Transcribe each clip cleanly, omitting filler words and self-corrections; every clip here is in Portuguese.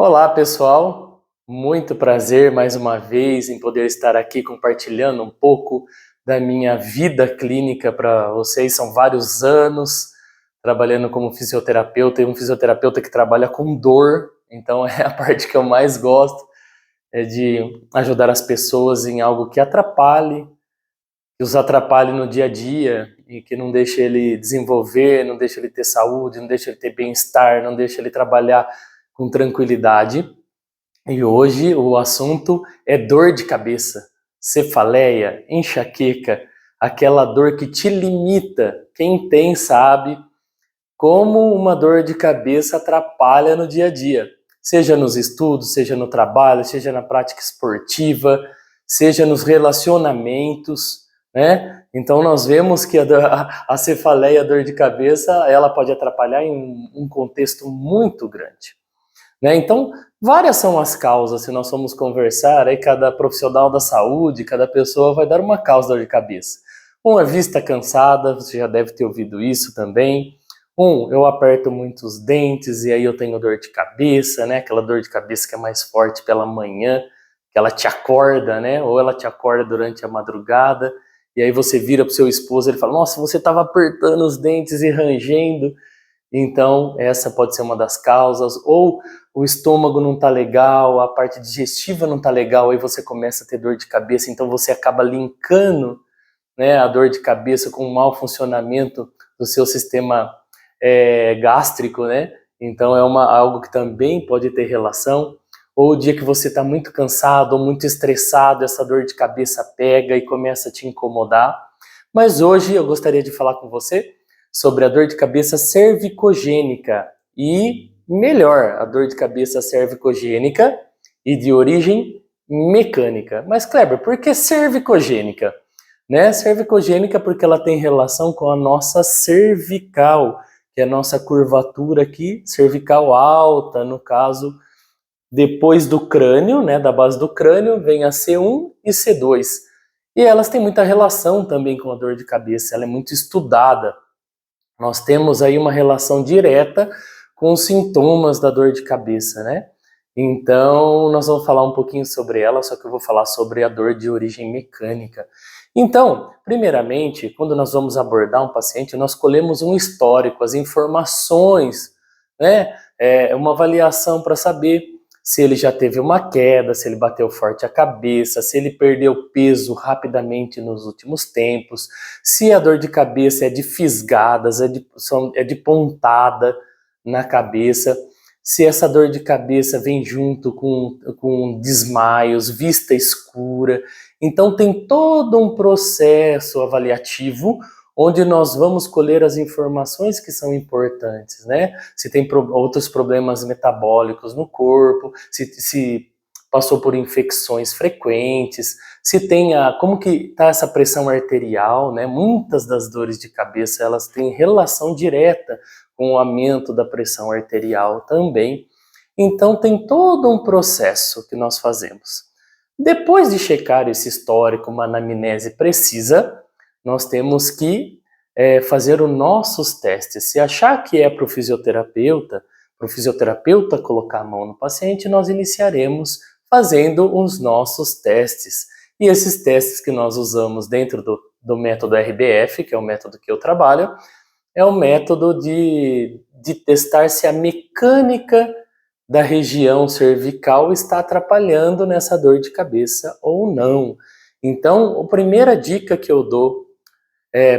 Olá, pessoal. Muito prazer mais uma vez em poder estar aqui compartilhando um pouco da minha vida clínica para vocês. São vários anos trabalhando como fisioterapeuta e um fisioterapeuta que trabalha com dor. Então é a parte que eu mais gosto, é de ajudar as pessoas em algo que atrapalhe, que os atrapalhe no dia a dia e que não deixe ele desenvolver, não deixe ele ter saúde, não deixe ele ter bem-estar, não deixe ele trabalhar com tranquilidade. E hoje o assunto é dor de cabeça, cefaleia, enxaqueca, aquela dor que te limita. Quem tem sabe como uma dor de cabeça atrapalha no dia a dia, seja nos estudos, seja no trabalho, seja na prática esportiva, seja nos relacionamentos, né? Então nós vemos que a cefaleia, a dor de cabeça, ela pode atrapalhar em um contexto muito grande. Né? Então, várias são as causas, se nós formos conversar, aí cada profissional da saúde, cada pessoa vai dar uma causa da dor de cabeça. Um é vista cansada, você já deve ter ouvido isso também. Eu aperto muito os dentes e aí eu tenho dor de cabeça, né? Aquela dor de cabeça que é mais forte pela manhã, que ela te acorda, né? Ou ela te acorda durante a madrugada, e aí você vira para o seu esposo e ele fala, nossa, você estava apertando os dentes e rangendo. Então, essa pode ser uma das causas, ou o estômago não está legal, a parte digestiva não está legal, aí você começa a ter dor de cabeça, então você acaba linkando, né, a dor de cabeça com o mau funcionamento do seu sistema gástrico, né? Então é algo que também pode ter relação. Ou o dia que você está muito cansado ou muito estressado, essa dor de cabeça pega e começa a te incomodar. Mas hoje eu gostaria de falar com você sobre a dor de cabeça cervicogênica e, melhor, a dor de cabeça cervicogênica e de origem mecânica. Mas, Kleber, por que cervicogênica? Né? Cervicogênica porque ela tem relação com a nossa cervical, que é a nossa curvatura aqui, cervical alta, no caso, depois do crânio, né, da base do crânio, vem a C1 e C2. E elas têm muita relação também com a dor de cabeça, ela é muito estudada. Nós temos aí uma relação direta com os sintomas da dor de cabeça, né? Então, nós vamos falar um pouquinho sobre ela, só que eu vou falar sobre a dor de origem mecânica. Então, primeiramente, quando nós vamos abordar um paciente, nós colhemos um histórico, as informações, né? Uma avaliação para saber se ele já teve uma queda, se ele bateu forte a cabeça, se ele perdeu peso rapidamente nos últimos tempos, se a dor de cabeça é de fisgadas, é de pontada na cabeça, se essa dor de cabeça vem junto com desmaios, vista escura. Então tem todo um processo avaliativo onde nós vamos colher as informações que são importantes, né? Se tem outros problemas metabólicos no corpo, se passou por infecções frequentes, se tem como que está essa pressão arterial, né? Muitas das dores de cabeça, elas têm relação direta com o aumento da pressão arterial também. Então tem todo um processo que nós fazemos. Depois de checar esse histórico, uma anamnese precisa, nós temos que fazer os nossos testes. Se achar que é para o fisioterapeuta colocar a mão no paciente, nós iniciaremos fazendo os nossos testes. E esses testes que nós usamos dentro do método RBF, que é o método que eu trabalho, é o método de testar se a mecânica da região cervical está atrapalhando nessa dor de cabeça ou não. Então, a primeira dica que eu dou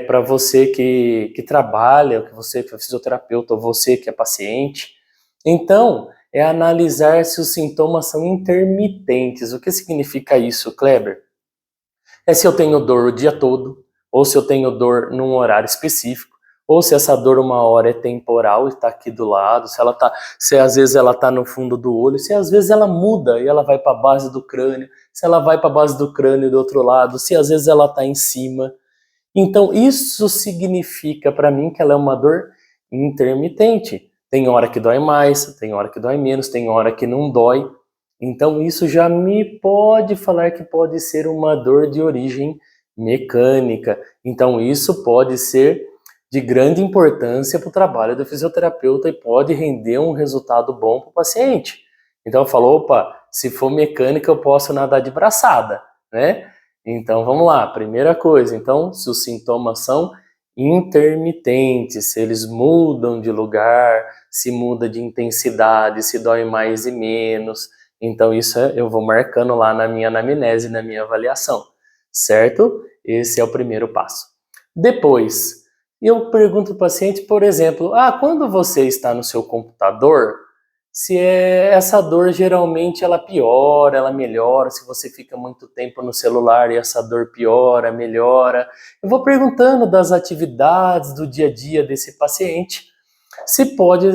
para você que trabalha, que você que é fisioterapeuta, ou você que é paciente, então, é analisar se os sintomas são intermitentes. O que significa isso, Kleber? É se eu tenho dor o dia todo, ou se eu tenho dor num horário específico, ou se essa dor uma hora é temporal e está aqui do lado, se às vezes ela está no fundo do olho, se às vezes ela muda e ela vai para a base do crânio, se ela vai para a base do crânio do outro lado, se às vezes ela está em cima. Então isso significa para mim que ela é uma dor intermitente. Tem hora que dói mais, tem hora que dói menos, tem hora que não dói. Então isso já me pode falar que pode ser uma dor de origem mecânica. Então isso pode ser de grande importância para o trabalho do fisioterapeuta e pode render um resultado bom para o paciente. Então eu falo, opa, se for mecânica eu posso nadar de braçada, né? Então vamos lá, primeira coisa, então se os sintomas são intermitentes, se eles mudam de lugar, se muda de intensidade, se dói mais e menos, então isso eu vou marcando lá na minha anamnese, na minha avaliação, certo? Esse é o primeiro passo. Depois, eu pergunto ao paciente, por exemplo, quando você está no seu computador, se essa dor geralmente ela piora, ela melhora, se você fica muito tempo no celular e essa dor piora, melhora. Eu vou perguntando das atividades do dia a dia desse paciente, se pode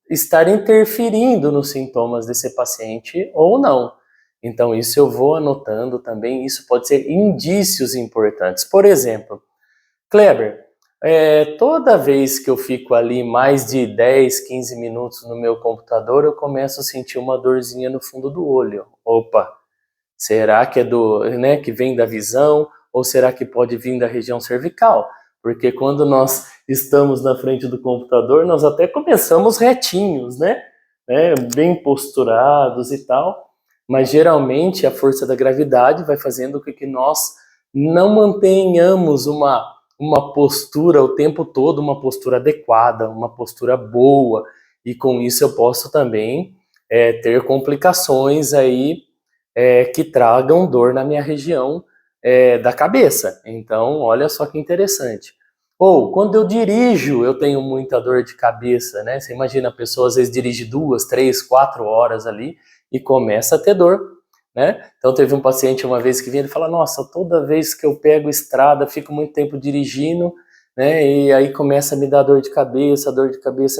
estar interferindo nos sintomas desse paciente ou não. Então isso eu vou anotando também, isso pode ser indícios importantes. Por exemplo, Kleber, toda vez que eu fico ali mais de 10, 15 minutos no meu computador, eu começo a sentir uma dorzinha no fundo do olho. Opa, será que é que vem da visão ou será que pode vir da região cervical? Porque quando nós estamos na frente do computador, nós até começamos retinhos, né? Bem posturados e tal, mas geralmente a força da gravidade vai fazendo com que nós não mantenhamos uma postura o tempo todo, uma postura adequada, uma postura boa, e com isso eu posso também ter complicações aí que tragam dor na minha região da cabeça. Então, olha só que interessante. Ou, quando eu dirijo, eu tenho muita dor de cabeça, né? Você imagina, a pessoa às vezes dirige 2, 3, 4 horas ali e começa a ter dor, né? Então, teve um paciente uma vez que vinha e fala, nossa, toda vez que eu pego estrada, fico muito tempo dirigindo, né? E aí começa a me dar dor de cabeça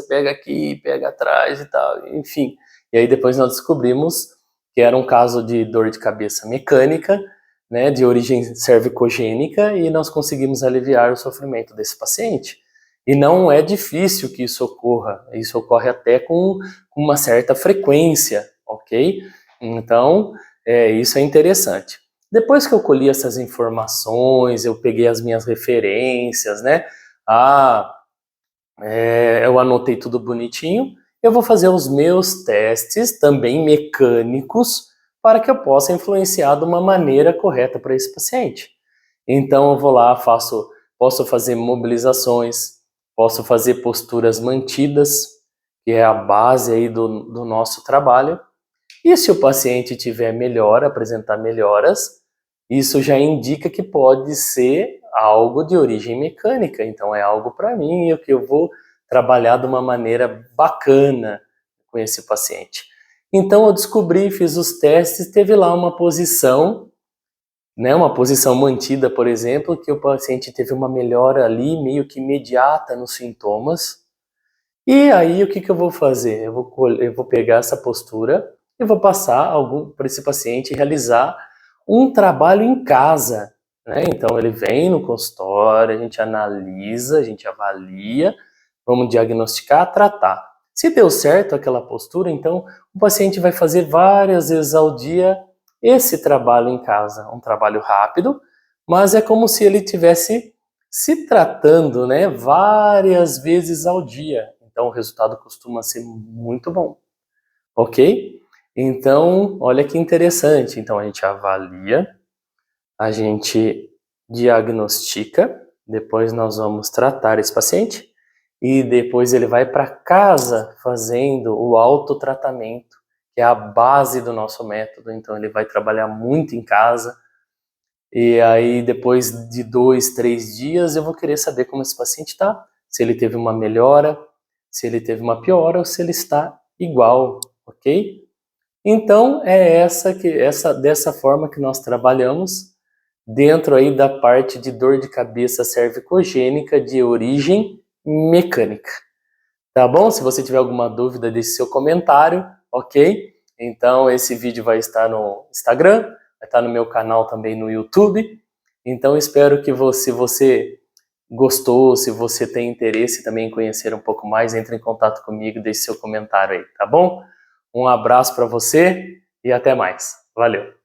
pega aqui, pega atrás e tal, enfim. E aí depois nós descobrimos que era um caso de dor de cabeça mecânica, né, de origem cervicogênica, e nós conseguimos aliviar o sofrimento desse paciente. E não é difícil que isso ocorra, isso ocorre até com uma certa frequência, ok? Então, isso é interessante. Depois que eu colhi essas informações, eu peguei as minhas referências, né? Eu anotei tudo bonitinho, eu vou fazer os meus testes, também mecânicos, para que eu possa influenciar de uma maneira correta para esse paciente. Então eu vou lá, posso fazer mobilizações, posso fazer posturas mantidas, que é a base aí do nosso trabalho. E se o paciente tiver melhora, apresentar melhoras, isso já indica que pode ser algo de origem mecânica. Então é algo para mim, que eu vou trabalhar de uma maneira bacana com esse paciente. Então eu descobri, fiz os testes, teve lá uma posição, né, uma posição mantida, por exemplo, que o paciente teve uma melhora ali meio que imediata nos sintomas. E aí o que eu vou fazer? Eu vou pegar essa postura e vou passar para esse paciente realizar um trabalho em casa, né? Então ele vem no consultório, a gente analisa, a gente avalia, vamos diagnosticar, tratar. Se deu certo aquela postura, então o paciente vai fazer várias vezes ao dia esse trabalho em casa, um trabalho rápido, mas é como se ele tivesse se tratando, né, várias vezes ao dia. Então o resultado costuma ser muito bom, ok? Então, olha que interessante. Então a gente avalia, a gente diagnostica, depois nós vamos tratar esse paciente e depois ele vai para casa fazendo o autotratamento, que é a base do nosso método. Então ele vai trabalhar muito em casa e aí depois de 2, 3 dias eu vou querer saber como esse paciente está, se ele teve uma melhora, se ele teve uma piora ou se ele está igual, ok? Então é dessa forma que nós trabalhamos dentro aí da parte de dor de cabeça cervicogênica de origem mecânica. Tá bom? Se você tiver alguma dúvida, deixe seu comentário, ok? Então esse vídeo vai estar no Instagram, vai estar no meu canal também no YouTube. Então espero que se você gostou, se você tem interesse também em conhecer um pouco mais, entre em contato comigo, deixe seu comentário aí, tá bom? Um abraço para você e até mais. Valeu!